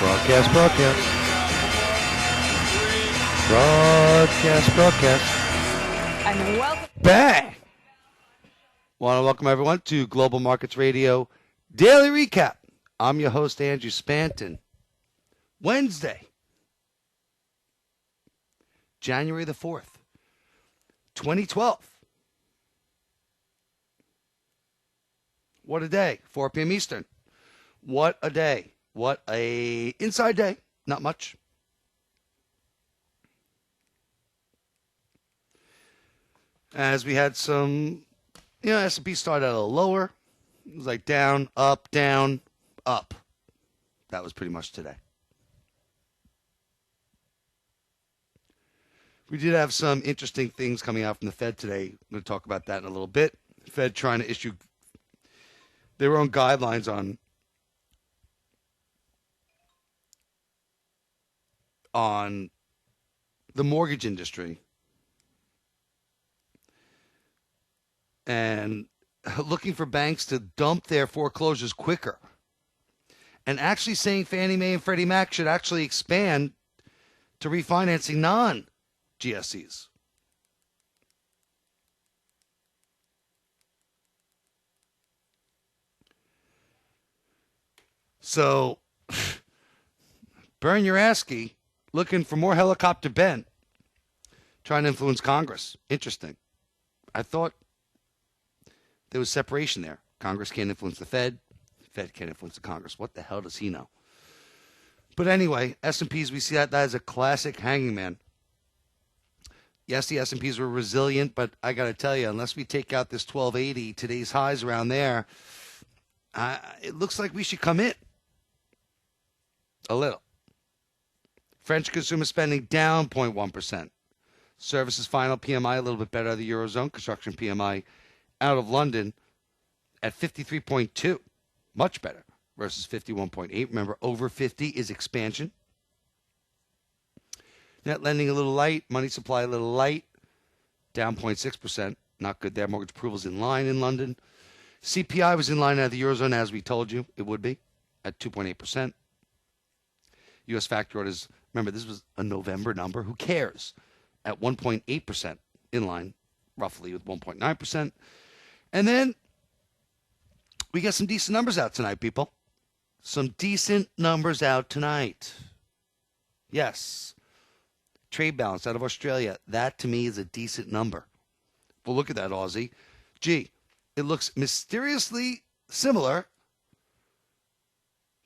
Broadcast. And welcome. Bang! Want to welcome everyone to Global Markets Radio Daily Recap. I'm your host, Andrew Spanton. Wednesday, January the 4th, 2012. What a day. 4 p.m. Eastern. What a day. What a inside day. Not much. As we had some, S&P started a little lower. It was like down, up. That was pretty much today. We did have some interesting things coming out from the Fed today. I'm going to talk about that in a little bit. Fed trying to issue their own guidelines on the mortgage industry and looking for banks to dump their foreclosures quicker, and actually saying Fannie Mae and Freddie Mac should actually expand to refinancing non-GSEs. So, burn your ASCII, looking for more helicopter Ben, trying to influence Congress. Interesting. I thought there was separation there. Congress can't influence the Fed. Fed can't influence the Congress. What the hell does he know? But anyway, S&Ps, we see that as a classic hanging man. Yes, the S&Ps were resilient, but I got to tell you, unless we take out this 1280, today's highs around there, it looks like we should come in a little. French consumer spending down 0.1%. Services final PMI a little bit better out of the Eurozone. Construction PMI out of London at 53.2. Much better versus 51.8. Remember, over 50 is expansion. Net lending a little light. Money supply a little light. Down 0.6%. Not good there. Mortgage approvals in line in London. CPI was in line out of the Eurozone, as we told you it would be, at 2.8%. U.S. factory orders, remember, this was a November number. Who cares? At 1.8%, in line roughly with 1.9%. And then we got some decent numbers out tonight, people. Some decent numbers out tonight. Yes. Trade balance out of Australia. That, to me, is a decent number. Well, look at that, Aussie. Gee, it looks mysteriously similar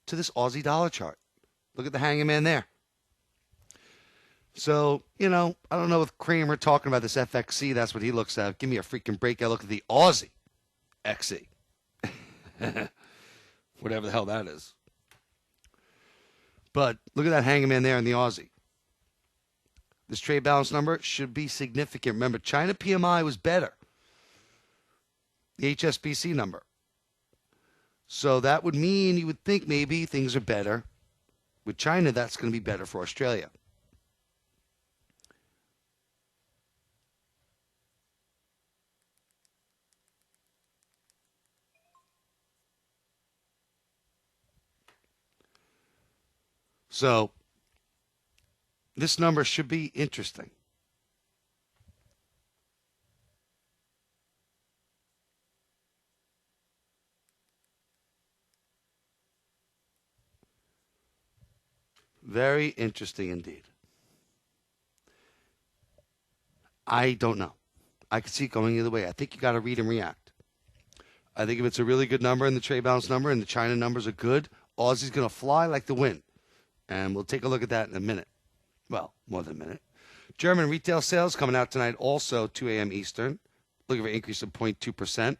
to this Aussie dollar chart. Look at the hanging man there. So, I don't know with Kramer talking about this FXC, that's what he looks at. Give me a freaking break. I look at the Aussie XC. Whatever the hell that is. But look at that hanging man there in the Aussie. This trade balance number should be significant. Remember, China PMI was better. The HSBC number. So that would mean you would think maybe things are better. With China, that's going to be better for Australia. So this number should be interesting. Very interesting indeed. I don't know. I could see it going either way. I think you got to read and react. I think if it's a really good number and the trade balance number and the China numbers are good, Aussie's going to fly like the wind. And we'll take a look at that in a minute. Well, more than a minute. German retail sales coming out tonight also 2 a.m. Eastern. Looking for an increase of 0.2%.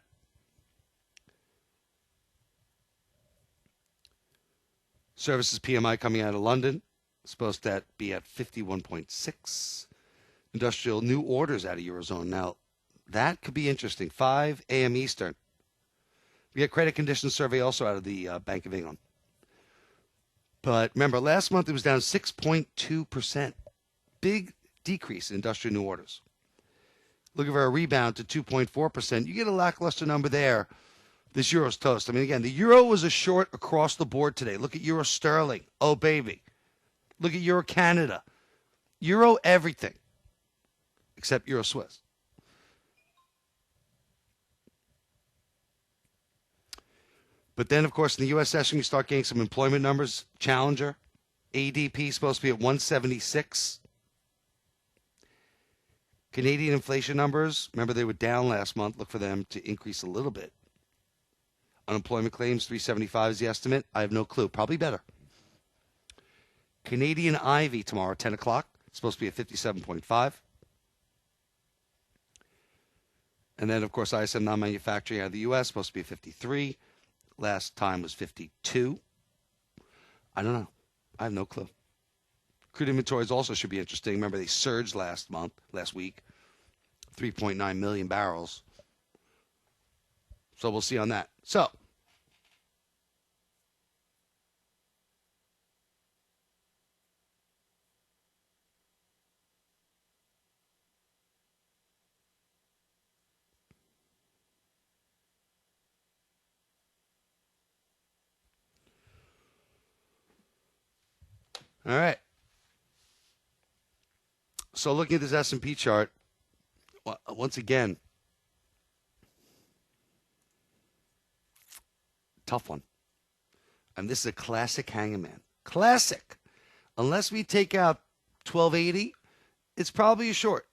Services PMI coming out of London. Supposed to be at 51.6. Industrial new orders out of Eurozone. Now, that could be interesting. 5 a.m. Eastern. We get credit conditions survey also out of the Bank of England. But remember, last month it was down 6.2%. Big decrease in industrial new orders. Looking for a rebound to 2.4%. You get a lackluster number there This euro's toast. I mean, again, the euro was a short across the board today. Look at euro sterling. Oh, baby. Look at euro Canada. Euro everything except euro Swiss. But then, of course, in the U.S. session, we start getting some employment numbers. Challenger, ADP supposed to be at 176. Canadian inflation numbers, remember they were down last month. Look for them to increase a little bit. Unemployment claims, 375 is the estimate. I have no clue. Probably better. Canadian Ivy tomorrow, 10 o'clock. Supposed to be at 57.5. And then, of course, ISM non-manufacturing out of the U.S. supposed to be at 53. Last time was 52. I don't know. I have no clue. Crude inventories also should be interesting. Remember, they surged last week, 3.9 million barrels. So we'll see on that. So, all right. So looking at this S&P chart, once again, tough one. And this is a classic hanging man. Classic. Unless we take out 1280, it's probably a short.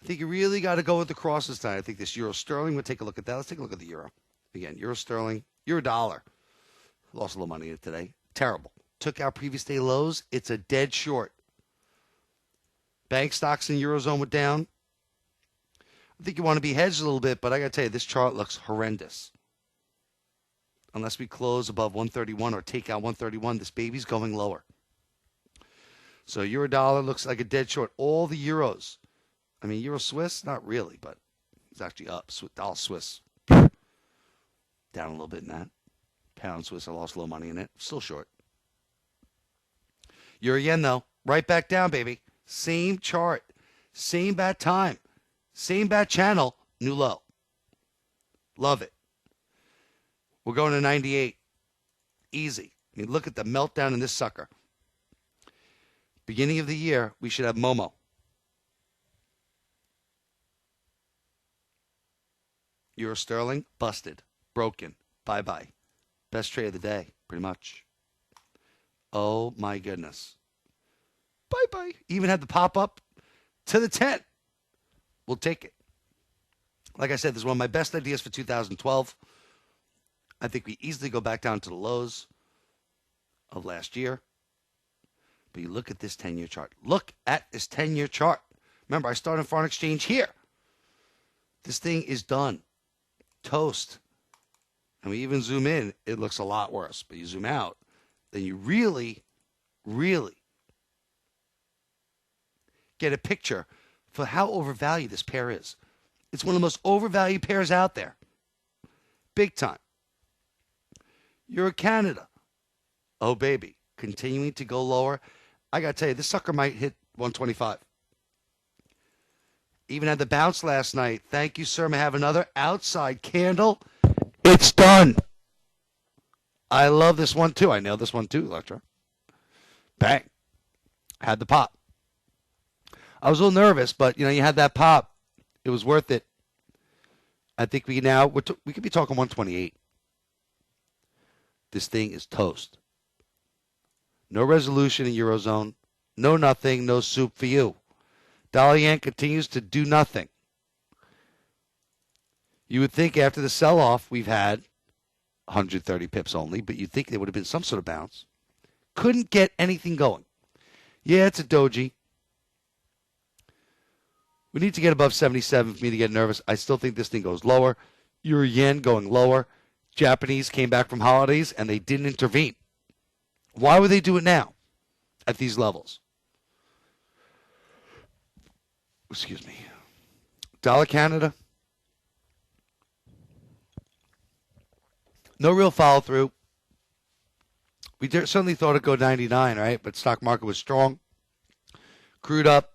I think you really got to go with the crosses tonight. I think this euro sterling, we'll take a look at that. Let's take a look at the euro. Again, euro sterling, euro dollar. Lost a little money in it today. Terrible. Took out previous day lows. It's a dead short. Bank stocks in Eurozone were down. I think you want to be hedged a little bit, but I got to tell you, this chart looks horrendous. Unless we close above 131 or take out 131, this baby's going lower. So euro dollar looks like a dead short. All the euros. I mean, euro Swiss, not really, but it's actually up. Dollar Swiss, down a little bit in that. Pound Swiss, I lost a little money in it. Still short. Euro yen, though, right back down, baby. Same chart. Same bad time. Same bad channel. New low. Love it. We're going to 98. Easy. I mean, look at the meltdown in this sucker. Beginning of the year, we should have Momo. Euro sterling, busted. Broken. Bye-bye. Best trade of the day, pretty much. Oh, my goodness. Bye-bye. Even had the pop-up to the 10. We'll take it. Like I said, this is one of my best ideas for 2012. I think we easily go back down to the lows of last year. But you look at this 10-year chart. Look at this 10-year chart. Remember, I started foreign exchange here. This thing is done. Toast. And we even zoom in, it looks a lot worse. But you zoom out, then you really, really get a picture for how overvalued this pair is. It's one of the most overvalued pairs out there. Big time. Euro Canada. Oh, baby. Continuing to go lower. I got to tell you, this sucker might hit 125. Even had the bounce last night. Thank you, sir. May I have another outside candle? It's done. I love this one, too. I nailed this one, too, Electra. Bang. Had the pop. I was a little nervous, but, you had that pop. It was worth it. I think we could be talking 128. This thing is toast. No resolution in Eurozone. No nothing. No soup for you. Dollar yen continues to do nothing. You would think after the sell-off we've had 130 pips only, but you'd think there would have been some sort of bounce. Couldn't get anything going. Yeah, it's a doji. We need to get above 77 for me to get nervous. I still think this thing goes lower. Euro yen going lower. Japanese came back from holidays, and they didn't intervene. Why would they do it now at these levels? Excuse me. Dollar Canada. No real follow-through. We certainly thought it'd go 99, right? But stock market was strong. Crude up.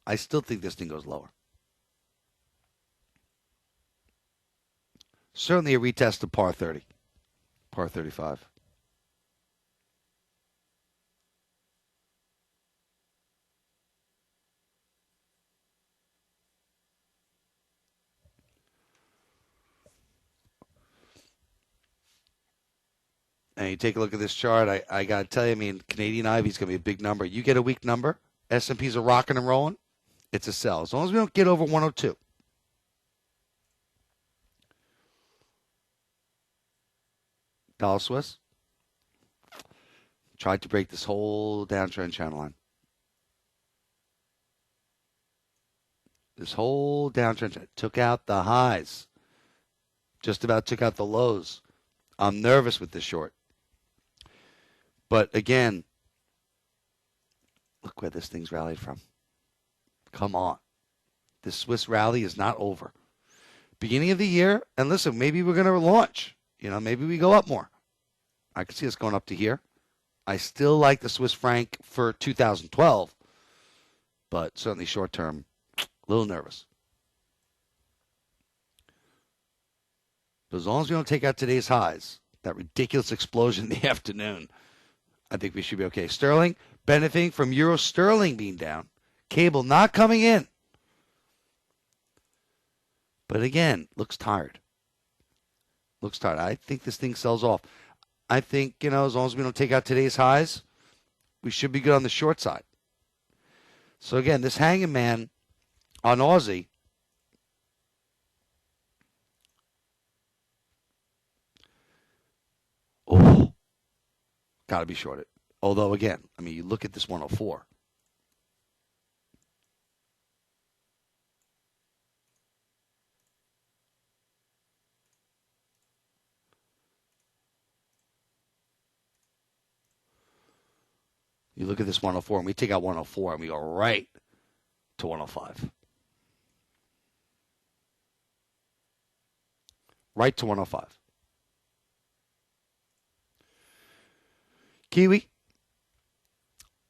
I still think this thing goes lower. Certainly a retest of par 30, par 35. And you take a look at this chart, I got to tell you, I mean, Canadian Ivy's going to be a big number. You get a weak number, S&Ps are rocking and rolling, it's a sell. As long as we don't get over 102. Dollar Swiss tried to break this whole downtrend channel line. This whole downtrend channel took out the highs. Just about took out the lows. I'm nervous with this short. But again, look where this thing's rallied from. Come on. This Swiss rally is not over. Beginning of the year, and listen, maybe we're going to launch. Maybe we go up more. I can see us going up to here. I still like the Swiss franc for 2012, but certainly short term, a little nervous. But as long as we don't take out today's highs, that ridiculous explosion in the afternoon, I think we should be okay. Sterling benefiting from euro sterling being down. Cable not coming in. But again, looks tired. Looks tired. I think this thing sells off. I think, as long as we don't take out today's highs, we should be good on the short side. So again, this hanging man on Aussie, got to be shorted. Although, again, you look at this 104. You look at this 104, and we take out 104, and we go right to 105. Right to 105. Kiwi.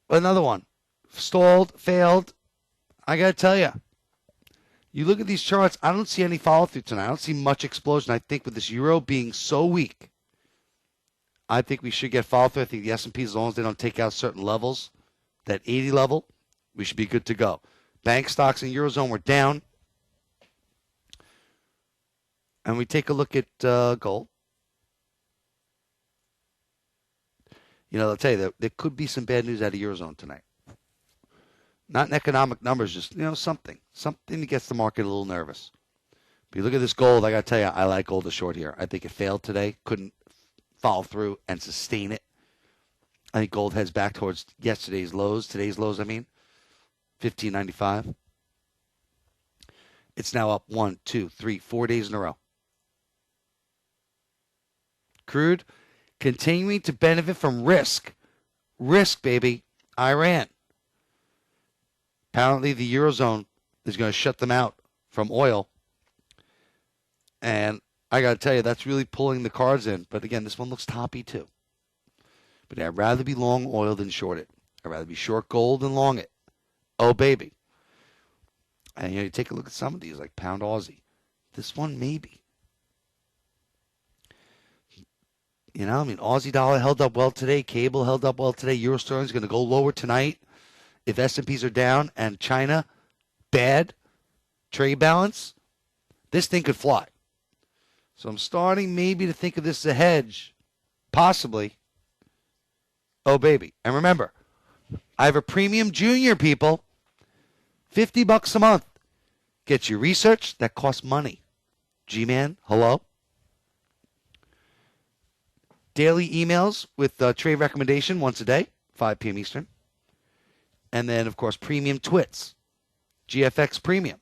Another one. Stalled, failed. I got to tell you, you look at these charts, I don't see any follow-through tonight. I don't see much explosion. I think with this euro being so weak, I think we should get follow-through. I think the S&P, as long as they don't take out certain levels, that 80 level, we should be good to go. Bank stocks in Eurozone were down. And we take a look at gold. I'll tell you, there could be some bad news out of Eurozone tonight. Not in economic numbers, just, something. Something that gets the market a little nervous. But you look at this gold, I got to tell you, I like gold a short here. I think it failed today. Couldn't follow through and sustain it. I think gold heads back towards today's lows, 15.95. It's now up 1, 2, 3, 4 days in a row. Crude continuing to benefit from risk. Risk, baby. Iran. Apparently the Eurozone is going to shut them out from oil. And I got to tell you, that's really pulling the cards in. But again, this one looks toppy too. But I'd rather be long oil than short it. I'd rather be short gold than long it. Oh, baby. And you take a look at some of these, like pound Aussie. This one, maybe. Aussie dollar held up well today. Cable held up well today. Euro sterling is going to go lower tonight. If S&Ps are down and China, bad trade balance, this thing could fly. So I'm starting maybe to think of this as a hedge, possibly. Oh, baby. And remember, I have a premium junior, people. $50 a month. Gets you research that costs money. G-Man, hello? Daily emails with trade recommendation once a day, 5 p.m. Eastern. And then, of course, premium twits. GFX Premium.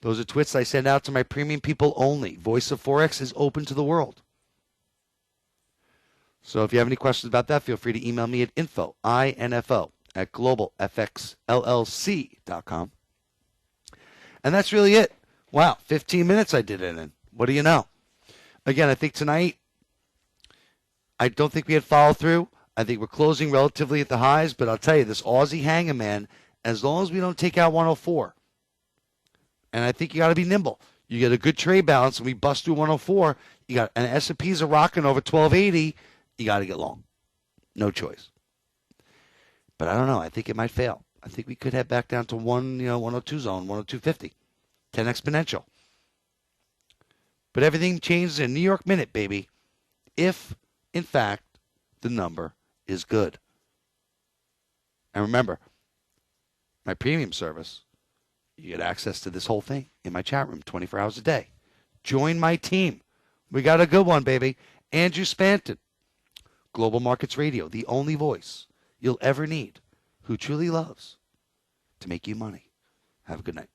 Those are twits I send out to my premium people only. Voice of Forex is open to the world. So if you have any questions about that, feel free to email me at info, I-N-F-O, at globalfxllc.com. And that's really it. Wow, 15 minutes I did it in. What do you know? Again, I think tonight, I don't think we had follow through. I think we're closing relatively at the highs, but I'll tell you, this Aussie hanging man, as long as we don't take out 104, and I think you got to be nimble. You get a good trade balance, and we bust through 104. You got and S&Ps are rocking over 1280. You got to get long. No choice. But I don't know. I think it might fail. I think we could head back down to 102 zone, 102.50, 10 exponential. But everything changes in New York minute, baby. If, in fact, the number is good. And remember, my premium service, you get access to this whole thing in my chat room 24 hours a day. Join my team. We got a good one, baby. Andrew Spanton, Global Markets Radio, the only voice you'll ever need, who truly loves to make you money. Have a good night.